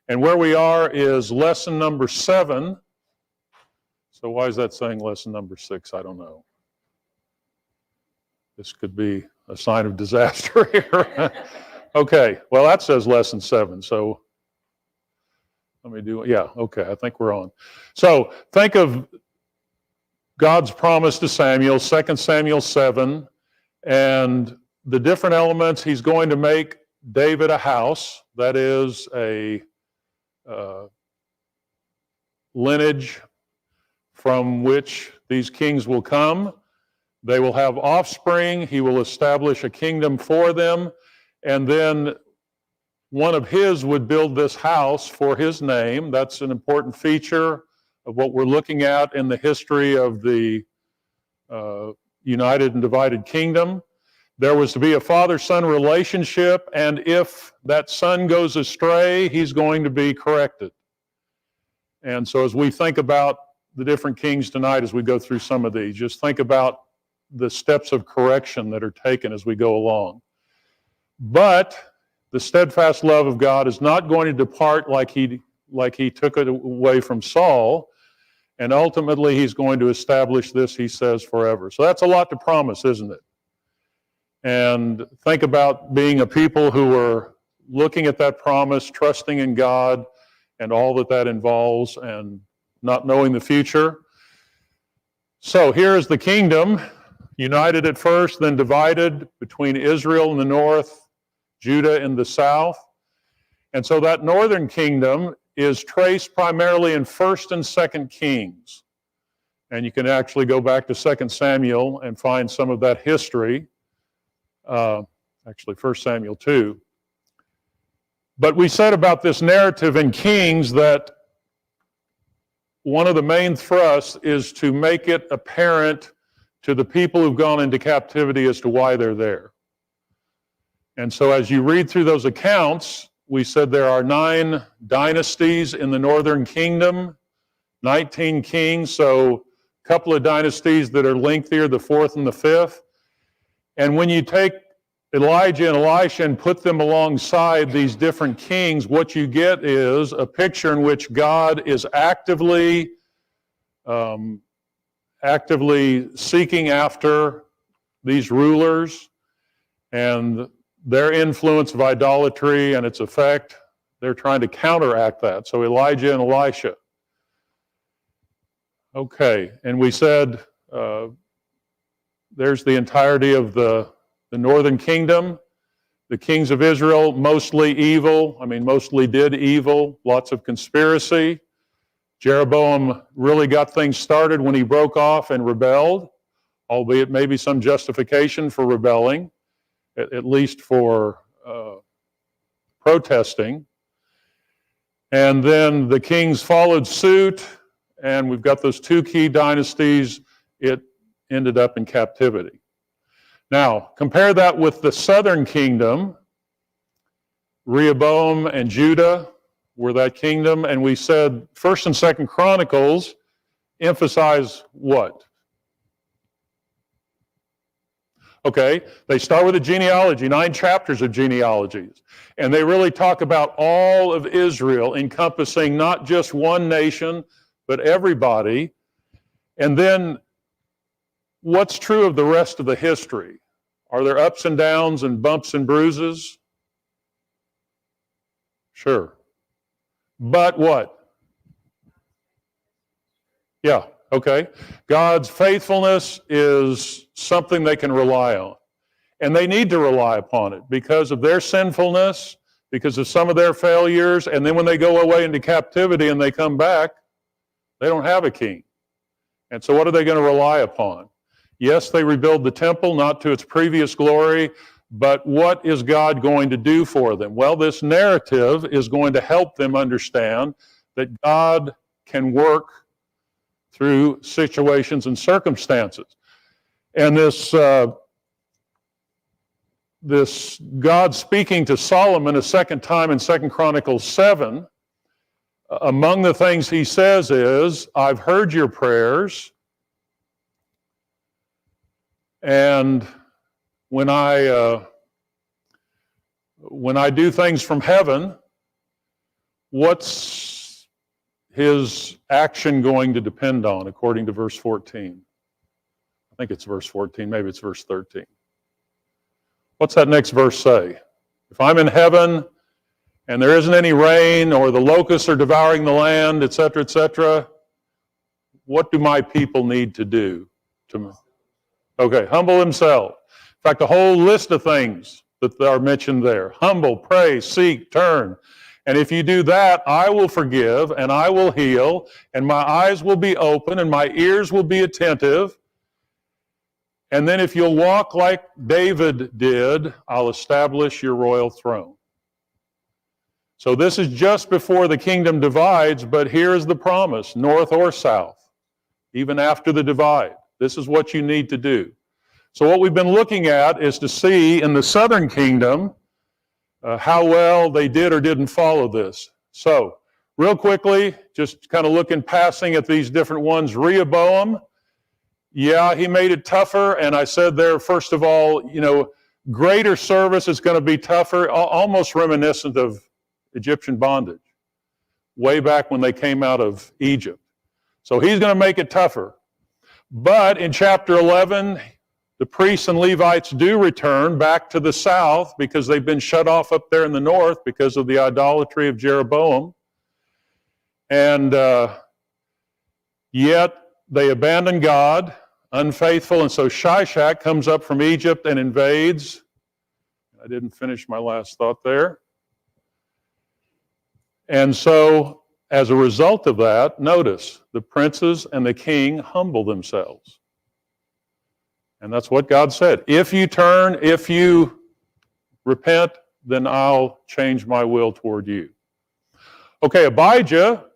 And where we are is lesson number 7. So why is that saying lesson number 6? I don't know. This could be a sign of disaster here. Okay, well that says lesson 7, so let me do it. Yeah, okay, I think we're on. So think of God's promise to Samuel, 2 Samuel 7, and the different elements. He's going to make David a house, that is a lineage from which these kings will come. They will have offspring. He will establish a kingdom for them, and then one of his would build this house for his name. That's an important feature of what we're looking at in the history of the united and divided kingdom. There was to be a father-son relationship, and if that son goes astray, he's going to be corrected. And so as we think about the different kings tonight, as we go through some of these, just think about the steps of correction that are taken as we go along. But the steadfast love of God is not going to depart like he took it away from Saul, and ultimately he's going to establish this, he says, forever. So that's a lot to promise, isn't it? And think about being a people who are looking at that promise, trusting in God and all that that involves, and not knowing the future. So here is the kingdom, united at first, then divided between Israel in the north, Judah in the south. And so that northern kingdom is traced primarily in 1st and 2nd Kings. And you can actually go back to 2 Samuel and find some of that history. Actually, 1 Samuel 2. But we said about this narrative in Kings that one of the main thrusts is to make it apparent to the people who've gone into captivity as to why they're there. And so as you read through those accounts, we said there are 9 dynasties in the northern kingdom, 19 kings, so a couple of dynasties that are lengthier, the 4th and the 5th. And when you take Elijah and Elisha and put them alongside these different kings, what you get is a picture in which God is actively seeking after these rulers and their influence of idolatry and its effect. They're trying to counteract that. So Elijah and Elisha. Okay, and we said there's the entirety of the northern kingdom. The kings of Israel, mostly evil. Mostly did evil. Lots of conspiracy. Jeroboam really got things started when he broke off and rebelled, albeit maybe some justification for rebelling, at least for protesting. And then the kings followed suit, and we've got those 2 key dynasties. It ended up in captivity. Now, compare that with the southern kingdom. Rehoboam and Judah were that kingdom, and we said 1st and 2nd Chronicles emphasize what? Okay, they start with a genealogy, 9 chapters of genealogies, and they really talk about all of Israel, encompassing not just one nation, but everybody. And then what's true of the rest of the history? Are there ups and downs and bumps and bruises? Sure. But what? Yeah, okay. God's faithfulness is something they can rely on. And they need to rely upon it because of their sinfulness, because of some of their failures, and then when they go away into captivity and they come back, they don't have a king. And so what are they going to rely upon? Yes, they rebuild the temple, not to its previous glory, but what is God going to do for them? Well, this narrative is going to help them understand that God can work through situations and circumstances. And this God speaking to Solomon a second time in 2 Chronicles 7, among the things he says is, I've heard your prayers, and when I do things from heaven, what's his action going to depend on, according to verse 14? I think it's verse 14, maybe it's verse 13. What's that next verse say? If I'm in heaven and there isn't any rain, or the locusts are devouring the land, etc., what do my people need to do? Okay, humble himself. In fact, a whole list of things that are mentioned there. Humble, pray, seek, turn. And if you do that, I will forgive, and I will heal, and my eyes will be open, and my ears will be attentive. And then if you'll walk like David did, I'll establish your royal throne. So this is just before the kingdom divides, but here is the promise, north or south, even after the divide. This is what you need to do. So what we've been looking at is to see in the southern kingdom how well they did or didn't follow this. So real quickly, just kind of looking passing at these different ones. Rehoboam, yeah, he made it tougher. And I said there, first of all, greater service is going to be tougher, almost reminiscent of Egyptian bondage, way back when they came out of Egypt. So he's going to make it tougher. But in chapter 11, the priests and Levites do return back to the south because they've been shut off up there in the north because of the idolatry of Jeroboam. And yet they abandon God, unfaithful, and so Shishak comes up from Egypt and invades. I didn't finish my last thought there. And so, as a result of that, notice, the princes and the king humble themselves. And that's what God said. If you turn, if you repent, then I'll change my will toward you. Okay, Abijah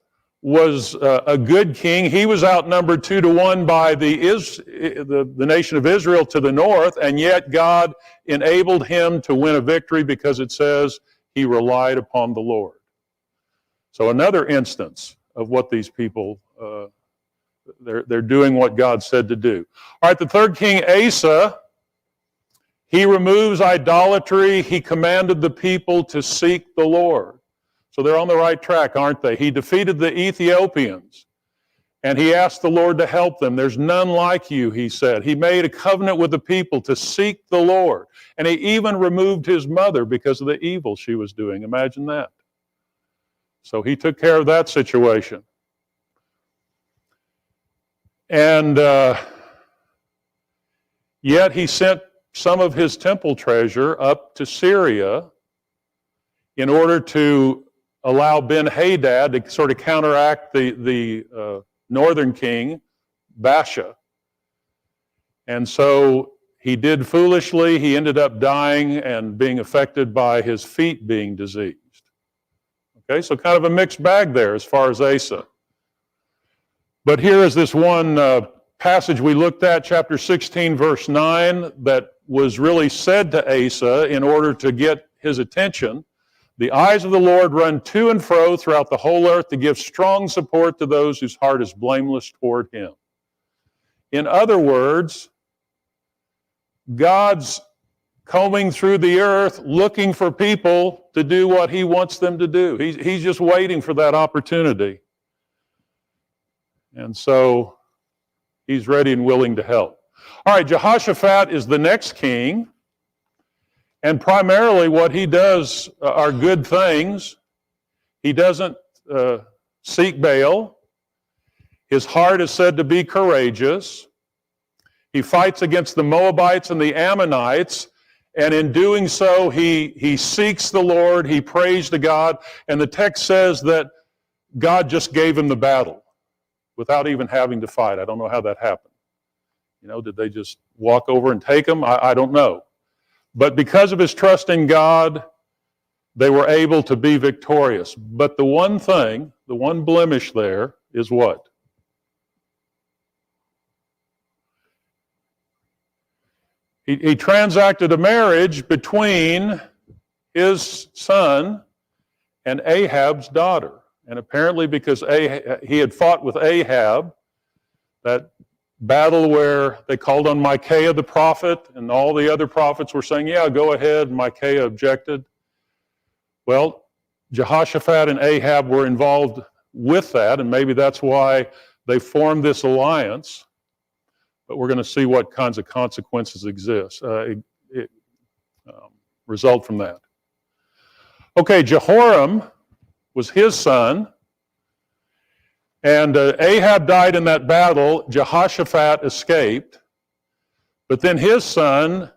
was a good king. He was outnumbered 2-1 by the nation of Israel to the north, and yet God enabled him to win a victory because it says he relied upon the Lord. So another instance of what these people, they're doing what God said to do. All right, the third king, Asa, he removes idolatry. He commanded the people to seek the Lord. So they're on the right track, aren't they? He defeated the Ethiopians, and he asked the Lord to help them. There's none like you, he said. He made a covenant with the people to seek the Lord, and he even removed his mother because of the evil she was doing. Imagine that. So he took care of that situation. And yet he sent some of his temple treasure up to Syria in order to allow Ben-Hadad to sort of counteract the northern king, Baasha. And so he did foolishly. He ended up dying and being affected by his feet being diseased. Okay, so kind of a mixed bag there as far as Asa. But here is this one passage we looked at, chapter 16, verse 9, that was really said to Asa in order to get his attention. The eyes of the Lord run to and fro throughout the whole earth to give strong support to those whose heart is blameless toward him. In other words, God's combing through the earth looking for people to do what he wants them to do. He's just waiting for that opportunity. And so he's ready and willing to help. All right, Jehoshaphat is the next king. And primarily what he does are good things. He doesn't seek Baal. His heart is said to be courageous. He fights against the Moabites and the Ammonites. And in doing so, he seeks the Lord. He prays to God. And the text says that God just gave him the battle without even having to fight. I don't know how that happened. Did they just walk over and take him? I don't know. But because of his trust in God, they were able to be victorious. But the one thing, the one blemish there is what? He transacted a marriage between his son and Ahab's daughter. And apparently because he had fought with Ahab, that battle where they called on Micaiah the prophet, and all the other prophets were saying, yeah, go ahead, and Micaiah objected. Well, Jehoshaphat and Ahab were involved with that, and maybe that's why they formed this alliance. But we're going to see what kinds of consequences result from that. Okay, Jehoram was his son, and Ahab died in that battle. Jehoshaphat escaped, but then his son,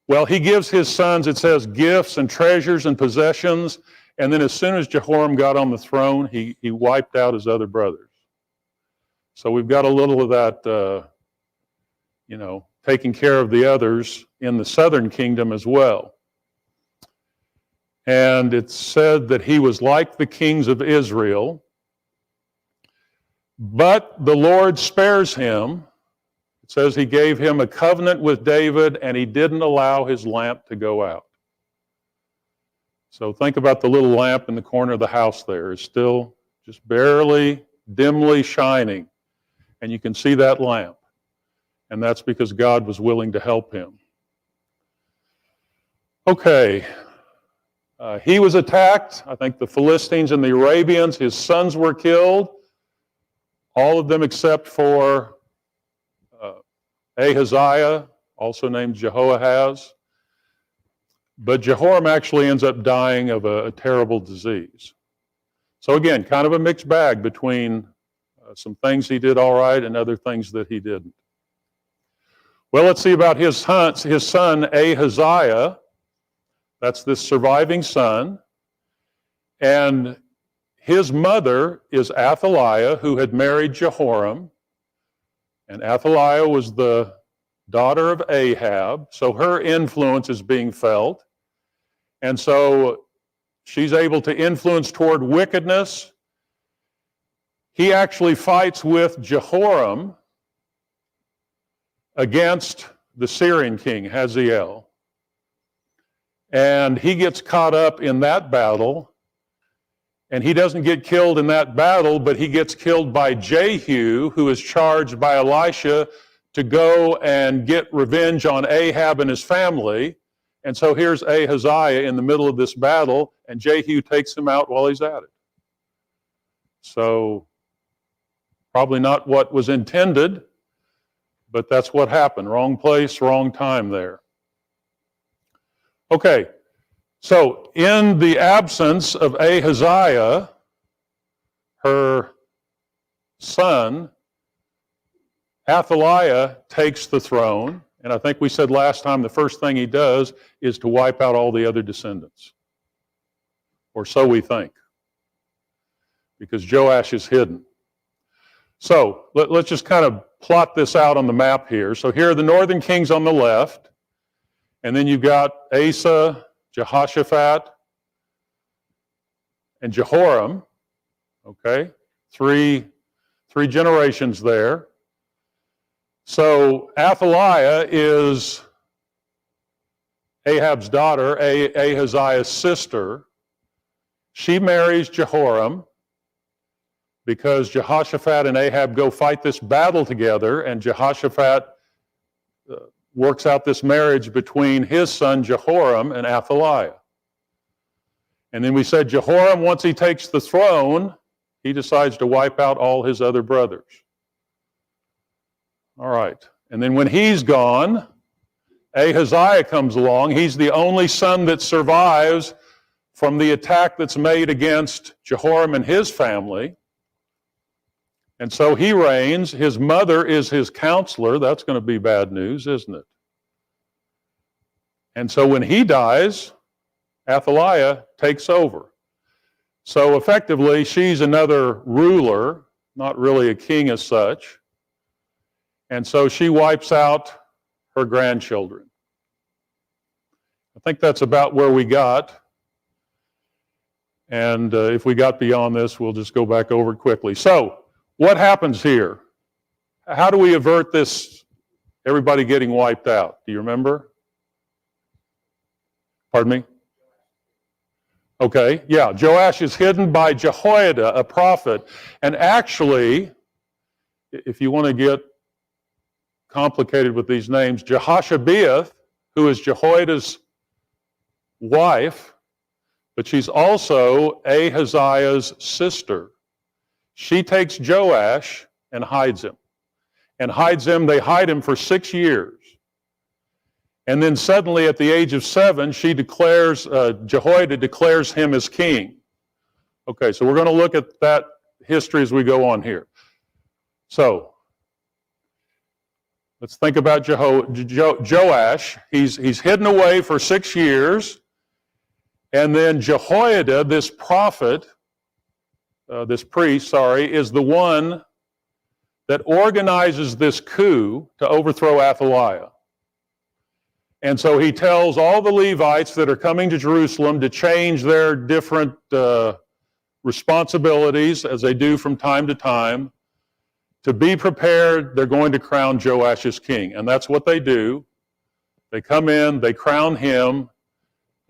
well, he gives his sons, it says, gifts and treasures and possessions, and then as soon as Jehoram got on the throne, he wiped out his other brothers. So we've got a little of that, taking care of the others in the southern kingdom as well. And it's said that he was like the kings of Israel, but the Lord spares him. It says he gave him a covenant with David, and he didn't allow his lamp to go out. So think about the little lamp in the corner of the house there. It's still just barely, dimly shining, and you can see that lamp. And that's because God was willing to help him. Okay. He was attacked. I think the Philistines and the Arabians, his sons were killed. All of them except for Ahaziah, also named Jehoahaz. But Jehoram actually ends up dying of a terrible disease. So again, kind of a mixed bag between some things he did all right and other things that he didn't. Well, let's see about his son Ahaziah. That's this surviving son. And his mother is Athaliah, who had married Jehoram. And Athaliah was the daughter of Ahab, so her influence is being felt. And so she's able to influence toward wickedness. He actually fights with Jehoram against the Syrian king, Hazael. And he gets caught up in that battle. And he doesn't get killed in that battle, but he gets killed by Jehu, who is charged by Elisha to go and get revenge on Ahab and his family. And so here's Ahaziah in the middle of this battle, and Jehu takes him out while he's at it. So probably not what was intended, but that's what happened. Wrong place, wrong time there. Okay, so in the absence of Ahaziah, her son, Athaliah takes the throne, and I think we said last time the first thing he does is to wipe out all the other descendants. Or so we think, because Joash is hidden. So let's just kind of plot this out on the map here. So here are the northern kings on the left, and then you've got Asa, Jehoshaphat, and Jehoram. Okay, three generations there. So Athaliah is Ahab's daughter, Ahaziah's sister. She marries Jehoram because Jehoshaphat and Ahab go fight this battle together, and Jehoshaphat works out this marriage between his son Jehoram and Athaliah. And then we said Jehoram, once he takes the throne, he decides to wipe out all his other brothers. All right. And then when he's gone, Ahaziah comes along. He's the only son that survives from the attack that's made against Jehoram and his family. And so he reigns. His mother is his counselor. That's going to be bad news, isn't it? And so when he dies, Athaliah takes over. So effectively, she's another ruler, not really a king as such. And so she wipes out her grandchildren. I think that's about where we got. And if we got beyond this, we'll just go back over it quickly. So, what happens here? How do we avert this, everybody getting wiped out? Do you remember? Pardon me? Okay, yeah. Joash is hidden by Jehoiada, a prophet. And actually, if you want to get complicated with these names, Jehoshabeath, who is Jehoiada's wife, but she's also Ahaziah's sister. She takes Joash and hides him. They hide him for 6 years. And then suddenly at the age of 7, Jehoiada declares him as king. Okay, so we're going to look at that history as we go on here. So, let's think about Joash. He's hidden away for 6 years. And then Jehoiada, this priest, is the one that organizes this coup to overthrow Athaliah. And so he tells all the Levites that are coming to Jerusalem to change their different responsibilities, as they do from time to time, to be prepared. They're going to crown Joash as king. And that's what they do. They come in, they crown him,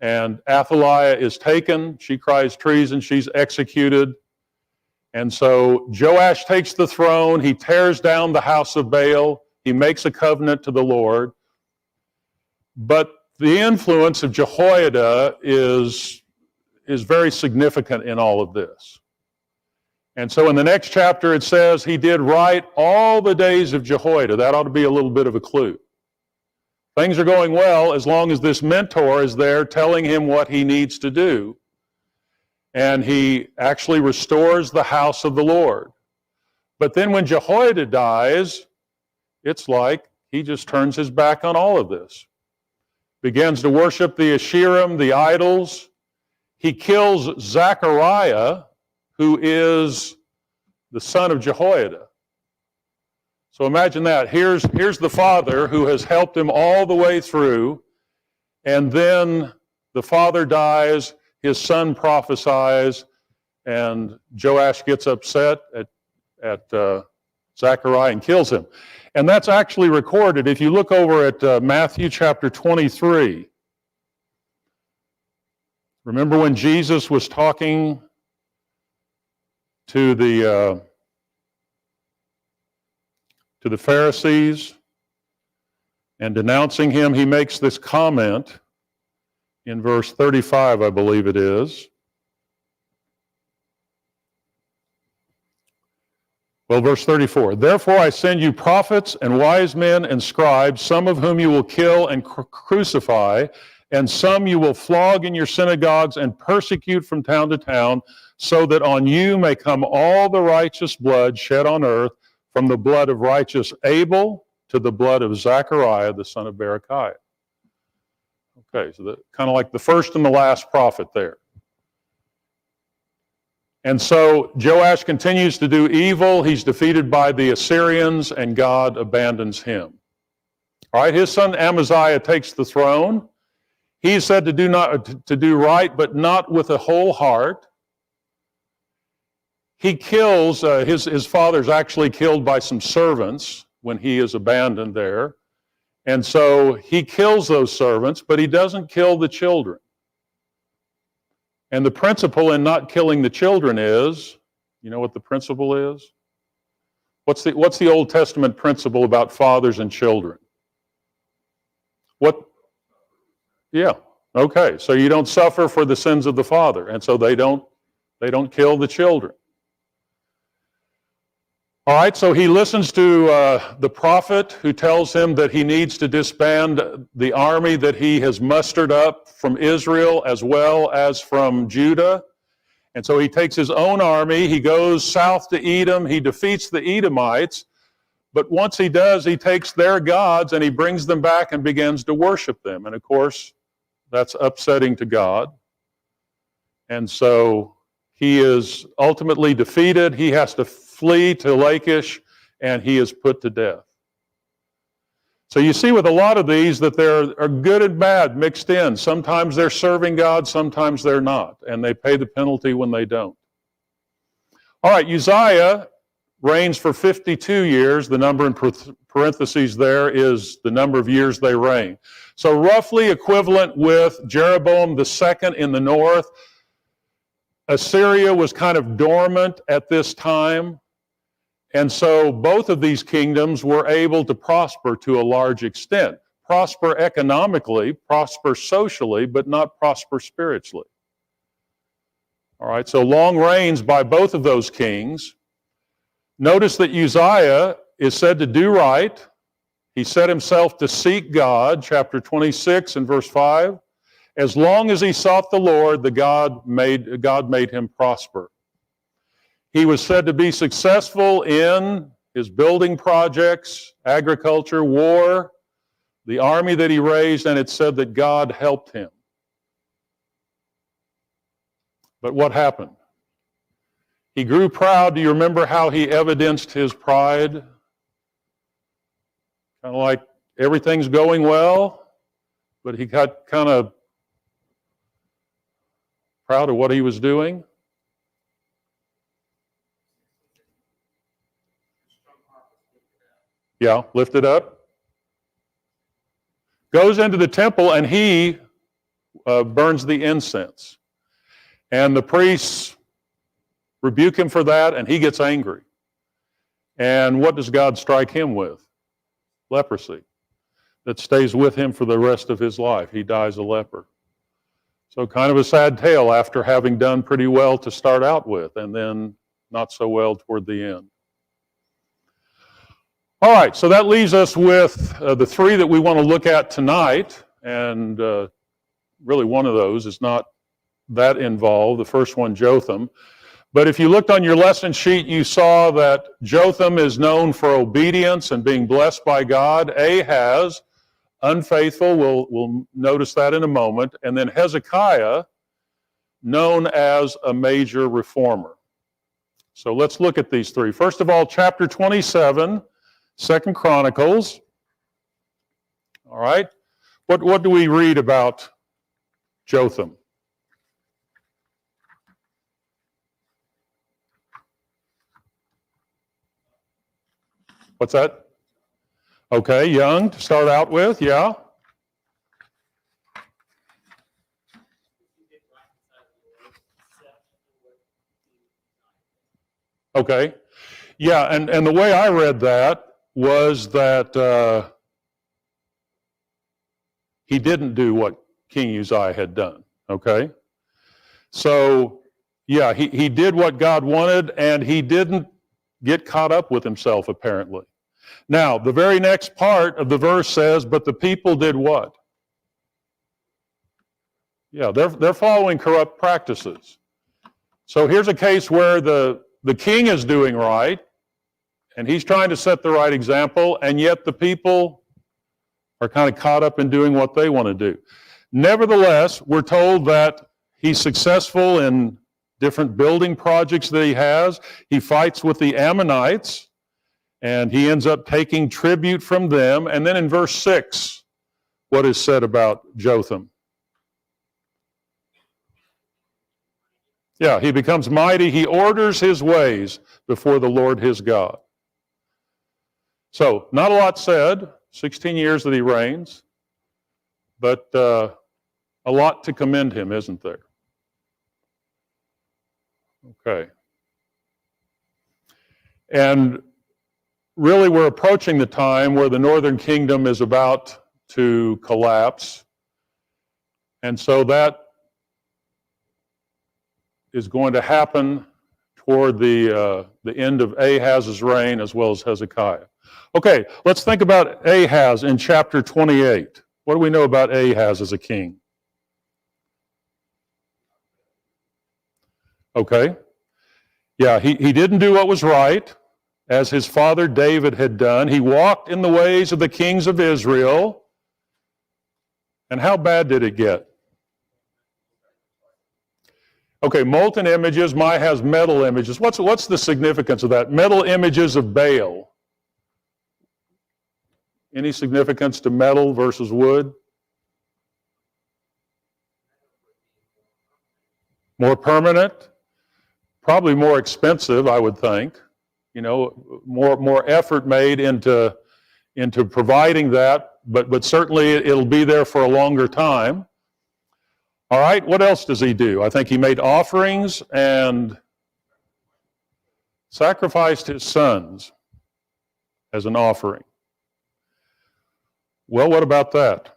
and Athaliah is taken. She cries treason, she's executed. And so Joash takes the throne, he tears down the house of Baal, he makes a covenant to the Lord. But the influence of Jehoiada is very significant in all of this. And so in the next chapter it says he did right all the days of Jehoiada. That ought to be a little bit of a clue. Things are going well as long as this mentor is there telling him what he needs to do. And he actually restores the house of the Lord. But then when Jehoiada dies, it's like he just turns his back on all of this. Begins to worship the Asherim, the idols. He kills Zechariah, who is the son of Jehoiada. So imagine that. Here's the father who has helped him all the way through, and then the father dies, his son prophesies, and Joash gets upset at Zechariah and kills him. And that's actually recorded. If you look over at Matthew chapter 23, remember when Jesus was talking to the Pharisees and denouncing him, he makes this comment in verse 35, I believe it is. Well, verse 34, therefore I send you prophets and wise men and scribes, some of whom you will kill and crucify, and some you will flog in your synagogues and persecute from town to town, so that on you may come all the righteous blood shed on earth, from the blood of righteous Abel to the blood of Zechariah, the son of Berechiah. Okay, so kind of like the first and the last prophet there. And so Joash continues to do evil. He's defeated by the Assyrians, and God abandons him. All right, his son Amaziah takes the throne. He's said to do right, but not with a whole heart. He kills, his father's actually killed by some servants when he is abandoned there. And so he kills those servants, but he doesn't kill the children. And the principle in not killing the children is, you know what the principle is? What's the Old Testament principle about fathers and children? What? Yeah. Okay. So you don't suffer for the sins of the father, and so they don't kill the children. All right, so he listens to the prophet who tells him that he needs to disband the army that he has mustered up from Israel as well as from Judah. And so he takes his own army, he goes south to Edom, he defeats the Edomites, but once he does, he takes their gods and he brings them back and begins to worship them. And of course, that's upsetting to God. And so he is ultimately defeated. He has to flee to Lachish, and he is put to death. So you see with a lot of these that there are good and bad mixed in. Sometimes they're serving God, sometimes they're not, and they pay the penalty when they don't. All right, Uzziah reigns for 52 years. The number in parentheses there is the number of years they reign. So roughly equivalent with Jeroboam II in the north. Assyria was kind of dormant at this time. And so both of these kingdoms were able to prosper to a large extent. Prosper economically, prosper socially, but not prosper spiritually. All right, so long reigns by both of those kings. Notice that Uzziah is said to do right. He set himself to seek God, chapter 26 and verse 5. As long as he sought the Lord, God made him prosper. He was said to be successful in his building projects, agriculture, war, the army that he raised, and it said that God helped him. But what happened? He grew proud. Do you remember how he evidenced his pride? Kind of like everything's going well, but he got kind of proud of what he was doing. Yeah, lifted up. Goes into the temple and he burns the incense. And the priests rebuke him for that, and he gets angry. And what does God strike him with? Leprosy. That stays with him for the rest of his life. He dies a leper. So kind of a sad tale after having done pretty well to start out with, and then not so well toward the end. All right, so that leaves us with the three that we want to look at tonight, and really one of those is not that involved. The first one, Jotham. But if you looked on your lesson sheet, you saw that Jotham is known for obedience and being blessed by God. Ahaz, unfaithful, we'll notice that in a moment. And then Hezekiah, known as a major reformer. So let's look at these three. First of all, chapter 27, 2 Chronicles. All right. What do we read about Jotham? What's that? Okay, young to start out with, yeah. Okay. Yeah, and the way I read that was that he didn't do what King Uzziah had done, okay? So, yeah, he did what God wanted, and he didn't get caught up with himself, apparently. Now, the very next part of the verse says, but the people did what? Yeah, they're following corrupt practices. So here's a case where the king is doing right, and he's trying to set the right example, and yet the people are kind of caught up in doing what they want to do. Nevertheless, we're told that he's successful in different building projects that he has. He fights with the Ammonites, and he ends up taking tribute from them. And then in verse 6, what is said about Jotham? Yeah, he becomes mighty. He orders his ways before the Lord his God. So, not a lot said, 16 years that he reigns, but a lot to commend him, isn't there? Okay. And really, we're approaching the time where the northern kingdom is about to collapse. And so that is going to happen toward the end of Ahaz's reign as well as Hezekiah. Okay, let's think about Ahaz in chapter 28. What do we know about Ahaz as a king? Okay. Yeah, he didn't do what was right, as his father David had done. He walked in the ways of the kings of Israel. And how bad did it get? Okay, molten images. Mine has metal images. What's the significance of that? Metal images of Baal. Any significance to metal versus wood? More permanent? Probably more expensive, I would think. You know, more effort made into providing that, but certainly it'll be there for a longer time. All right, what else does he do? I think he made offerings and sacrificed his sons as an offering. Well, what about that?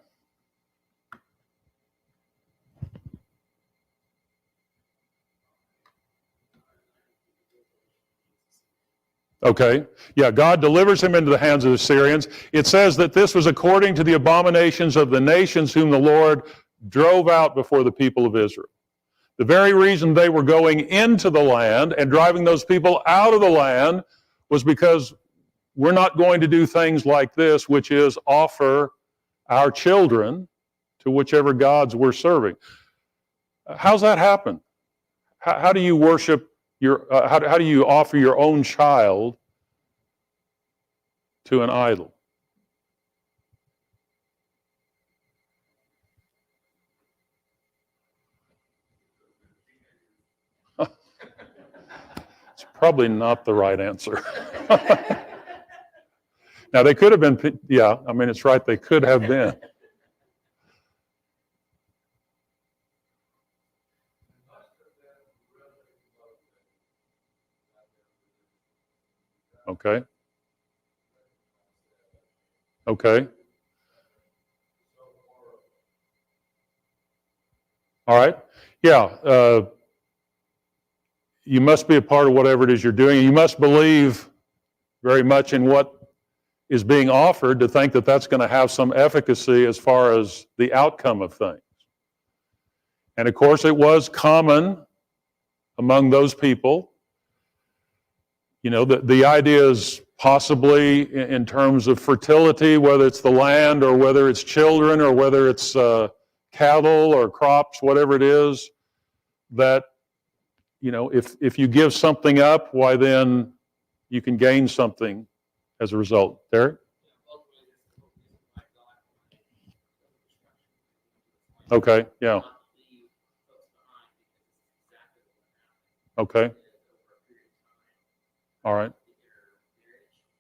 Okay. Yeah, God delivers him into the hands of the Syrians. It says that this was according to the abominations of the nations whom the Lord drove out before the people of Israel. The very reason they were going into the land and driving those people out of the land was because we're not going to do things like this, which is offer our children to whichever gods we're serving. How's that happen? How do you worship how do you offer your own child to an idol? It's probably not the right answer. Now, they could have been, yeah, I mean, it's right, they could have been. Okay. Okay. All right. Yeah. You must be a part of whatever it is you're doing. You must believe very much in what is being offered to think that that's going to have some efficacy as far as the outcome of things. And of course, it was common among those people. You know, the idea is possibly in terms of fertility, whether it's the land or whether it's children or whether it's cattle or crops, whatever it is, that, you know, if you give something up, why then you can gain something as a result. Derek? Okay, yeah. Okay. All right.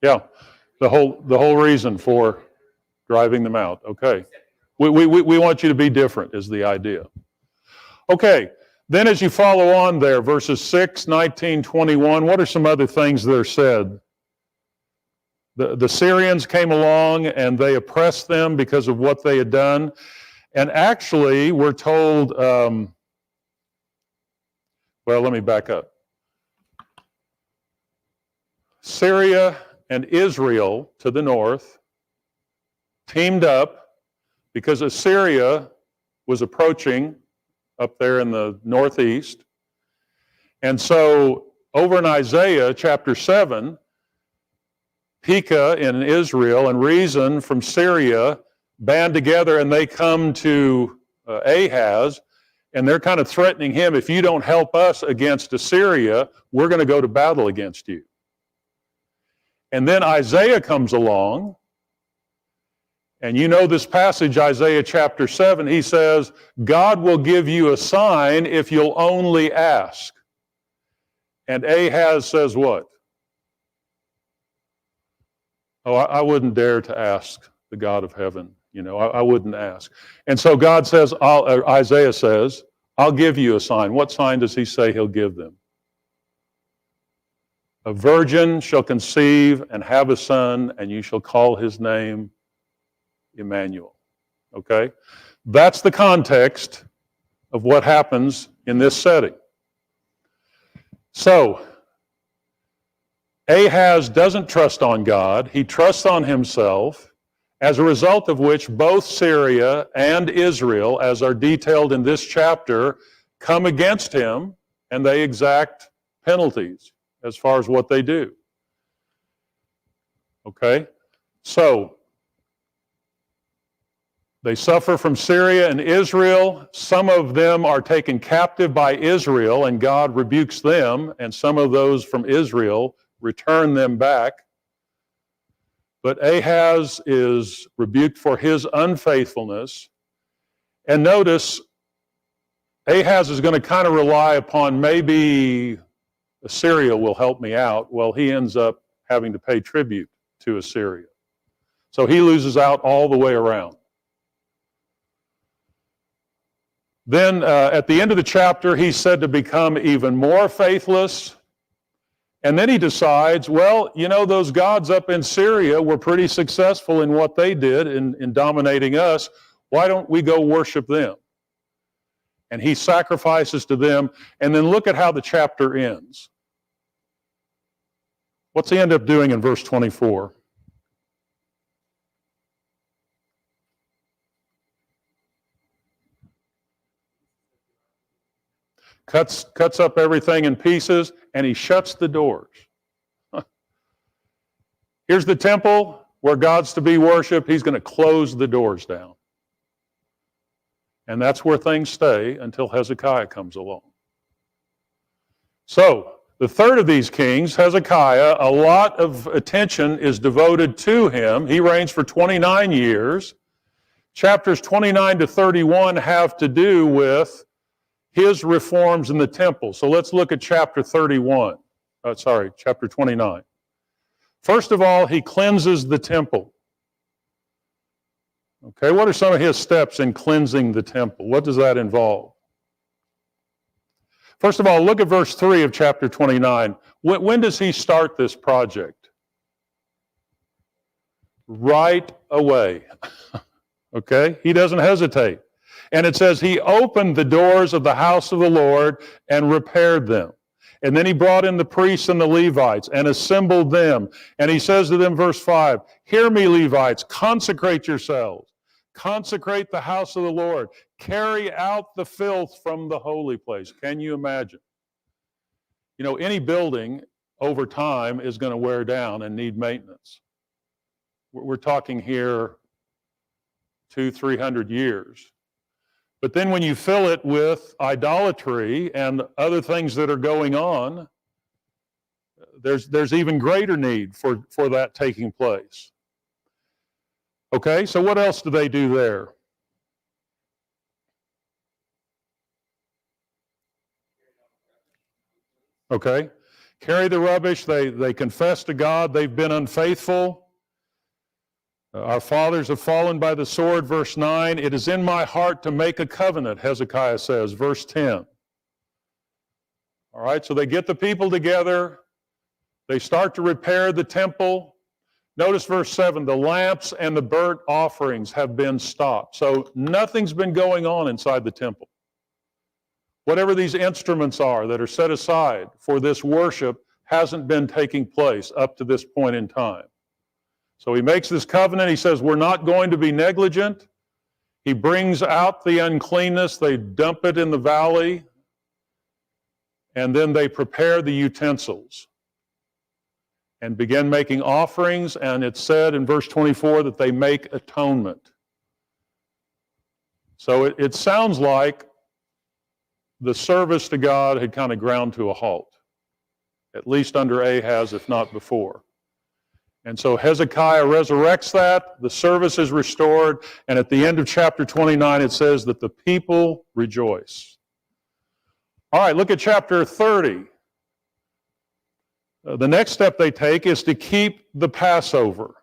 Yeah. The whole reason for driving them out. Okay. We want you to be different is the idea. Okay. Then as you follow on there, verses 6, 19, 21, what are some other things that are said? The Syrians came along and they oppressed them because of what they had done. And actually, we're told, well, let me back up. Syria and Israel to the north teamed up because Assyria was approaching up there in the northeast. And so over in Isaiah chapter 7, Pekah in Israel and Rezin from Syria band together and they come to Ahaz and they're kind of threatening him, if you don't help us against Assyria, we're going to go to battle against you. And then Isaiah comes along, and you know this passage, Isaiah chapter 7, he says, God will give you a sign if you'll only ask. And Ahaz says what? Oh, I wouldn't dare to ask the God of heaven. You know, I wouldn't ask. And so God says, Isaiah says, I'll give you a sign. What sign does he say he'll give them? A virgin shall conceive and have a son, and you shall call his name Emmanuel. Okay? That's the context of what happens in this setting. So, Ahaz doesn't trust on God. He trusts on himself, as a result of which both Syria and Israel, as are detailed in this chapter, come against him, and they exact penalties as far as what they do. Okay? So, they suffer from Syria and Israel. Some of them are taken captive by Israel, and God rebukes them, and some of those from Israel return them back. But Ahaz is rebuked for his unfaithfulness. And notice, Ahaz is going to kind of rely upon maybe Assyria will help me out. Well, he ends up having to pay tribute to Assyria. So he loses out all the way around. Then at the end of the chapter, he's said to become even more faithless. And then he decides, well, you know, those gods up in Syria were pretty successful in what they did in dominating us. Why don't we go worship them? And he sacrifices to them. And then look at how the chapter ends. What's he end up doing in verse 24? Cuts up everything in pieces, and he shuts the doors. Here's the temple where God's to be worshiped. He's going to close the doors down. And that's where things stay until Hezekiah comes along. So, the third of these kings, Hezekiah, a lot of attention is devoted to him. He reigns for 29 years. Chapters 29 to 31 have to do with his reforms in the temple. So let's look at chapter 29. First of all, he cleanses the temple. Okay, what are some of his steps in cleansing the temple? What does that involve? First of all, look at verse 3 of chapter 29. When does he start this project? Right away. Okay, he doesn't hesitate. And it says he opened the doors of the house of the Lord and repaired them. And then he brought in the priests and the Levites and assembled them. And he says to them, verse 5, "Hear me, Levites, consecrate yourselves. Consecrate the house of the Lord. Carry out the filth from the holy place." Can you imagine? You know, any building over time is going to wear down and need maintenance. We're talking here 200-300 years. But then when you fill it with idolatry and other things that are going on, there's even greater need for that taking place. Okay, so what else do they do there? Okay, carry the rubbish. They confess to God they've been unfaithful. Our fathers have fallen by the sword, verse 9. "It is in my heart to make a covenant," Hezekiah says, verse 10. All right, so they get the people together. They start to repair the temple. Notice verse 7, "The lamps and the burnt offerings have been stopped." So nothing's been going on inside the temple. Whatever these instruments are that are set aside for this worship hasn't been taking place up to this point in time. So he makes this covenant. He says, we're not going to be negligent. He brings out the uncleanness. They dump it in the valley. And then they prepare the utensils and begin making offerings. And it's said in verse 24 that they make atonement. So it sounds like the service to God had kind of ground to a halt, at least under Ahaz, if not before. And so Hezekiah resurrects that, the service is restored, and at the end of chapter 29 it says that the people rejoice. All right, look at chapter 30. The next step they take is to keep the Passover.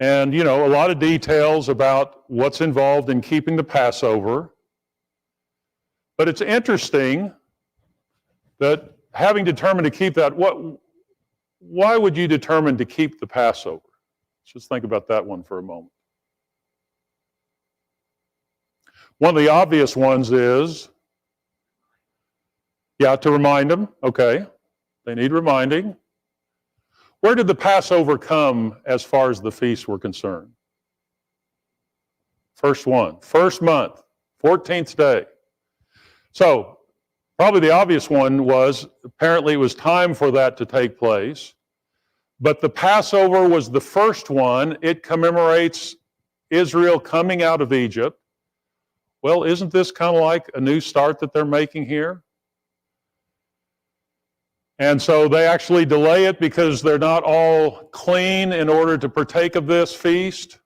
And, you know, a lot of details about what's involved in keeping the Passover. But it's interesting that having determined to keep that, why would you determine to keep the Passover? Let's just think about that one for a moment. One of the obvious ones is, to remind them. Okay, they need reminding. Where did the Passover come as far as the feasts were concerned? First one, first month, 14th day. So, probably the obvious one was, apparently it was time for that to take place. But the Passover was the first one. It commemorates Israel coming out of Egypt. Well, isn't this kind of like a new start that they're making here? And so they actually delay it because they're not all clean in order to partake of this feast.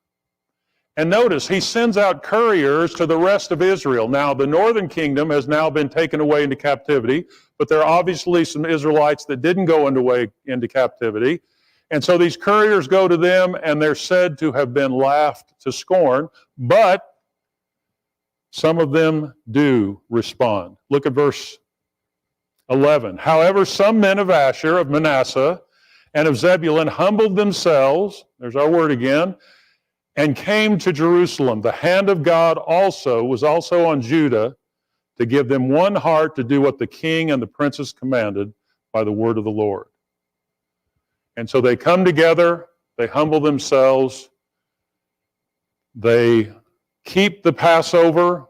And notice, he sends out couriers to the rest of Israel. Now, the northern kingdom has now been taken away into captivity, but there are obviously some Israelites that didn't go into captivity. And so these couriers go to them, and they're said to have been laughed to scorn, but some of them do respond. Look at verse 11. "However, some men of Asher, of Manasseh, and of Zebulun humbled themselves," there's our word again, "and came to Jerusalem. The hand of God was also on Judah to give them one heart to do what the king and the princes commanded by the word of the Lord." And so they come together, they humble themselves, they keep the Passover,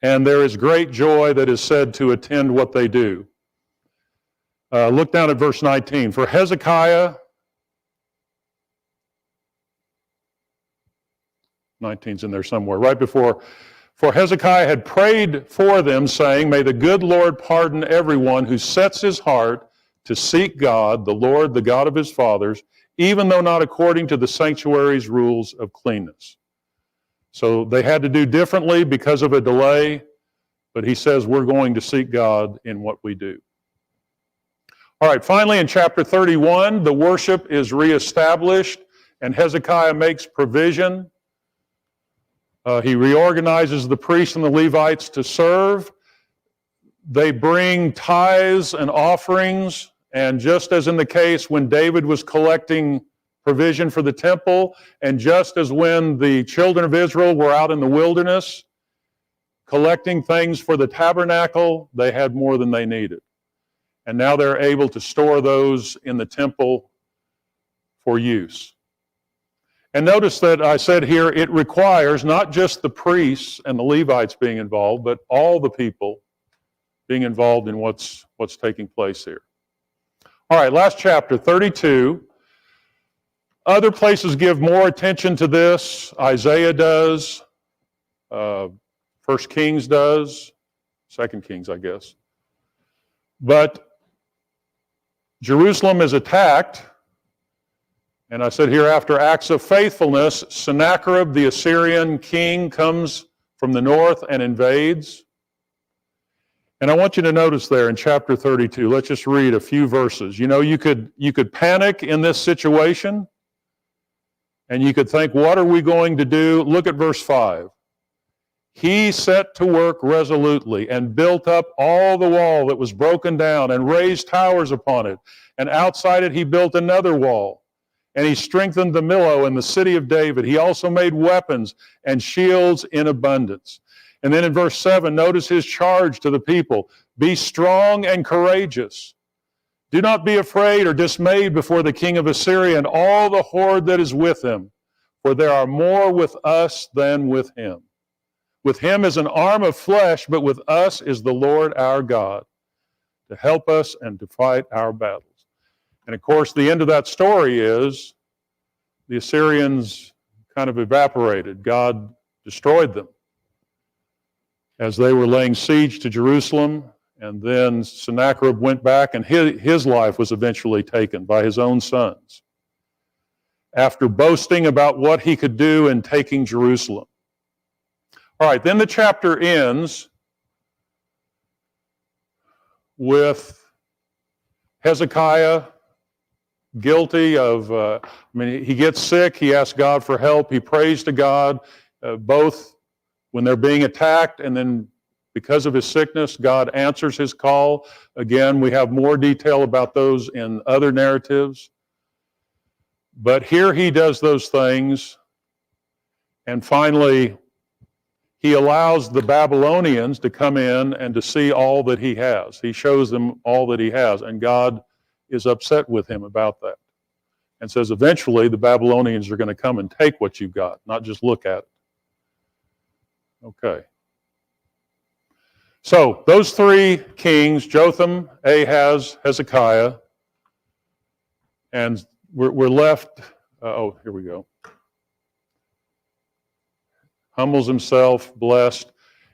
and there is great joy that is said to attend what they do. Look down at verse 19. For Hezekiah, 19's in there somewhere, right before, for Hezekiah had prayed for them, saying, may the good Lord pardon everyone who sets his heart to seek God, the Lord, the God of his fathers, even though not according to the sanctuary's rules of cleanness. So they had to do differently because of a delay, but he says we're going to seek God in what we do. All right, finally in chapter 31, the worship is reestablished, and Hezekiah makes provision. He reorganizes the priests and the Levites to serve. They bring tithes and offerings, and just as in the case when David was collecting provision for the temple, and just as when the children of Israel were out in the wilderness collecting things for the tabernacle, they had more than they needed. And now they're able to store those in the temple for use. And notice that I said here, it requires not just the priests and the Levites being involved, but all the people being involved in what's taking place here. All right, last chapter, 32. Other places give more attention to this. Isaiah does. 1 Kings does. 2 Kings, I guess. But Jerusalem is attacked. And I said here, after acts of faithfulness, Sennacherib, the Assyrian king, comes from the north and invades. And I want you to notice there in chapter 32, let's just read a few verses. You know, you could panic in this situation, and you could think, what are we going to do? Look at verse 5. He set to work resolutely and built up all the wall that was broken down and raised towers upon it. And outside it he built another wall. And he strengthened the Millo in the city of David. He also made weapons and shields in abundance. And then in verse 7, notice his charge to the people. Be strong and courageous. Do not be afraid or dismayed before the king of Assyria and all the horde that is with him, for there are more with us than with him. With him is an arm of flesh, but with us is the Lord our God, to help us and to fight our battles. And of course, the end of that story is the Assyrians kind of evaporated. God destroyed them as they were laying siege to Jerusalem. And then Sennacherib went back, and his life was eventually taken by his own sons after boasting about what he could do in taking Jerusalem. All right, then the chapter ends with Hezekiah guilty of, he gets sick, he asks God for help, he prays to God, both when they're being attacked and then because of his sickness, God answers his call. Again, we have more detail about those in other narratives. But here he does those things, and finally, he allows the Babylonians to come in and to see all that he has. He shows them all that he has, and God is upset with him about that and says eventually the Babylonians are going to come and take what you've got, not just look at it. Okay. So those three kings, Jotham, Ahaz, Hezekiah, and we're left, here we go. Humbles himself, blessed,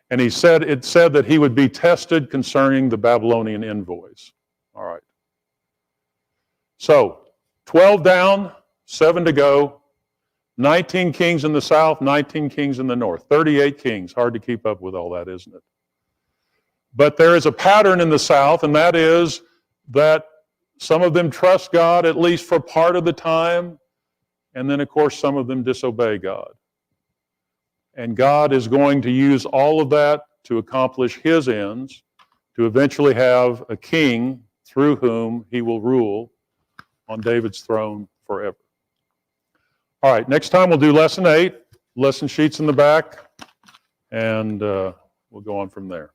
and it said that he would be tested concerning the Babylonian envoys. All right. So, 12 down, 7 to go, 19 kings in the south, 19 kings in the north, 38 kings. Hard to keep up with all that, isn't it? But there is a pattern in the south, and that is that some of them trust God at least for part of the time, and then, of course, some of them disobey God. And God is going to use all of that to accomplish his ends, to eventually have a king through whom he will rule on David's throne forever. All right, next time we'll do lesson 8, lesson sheets in the back, and we'll go on from there.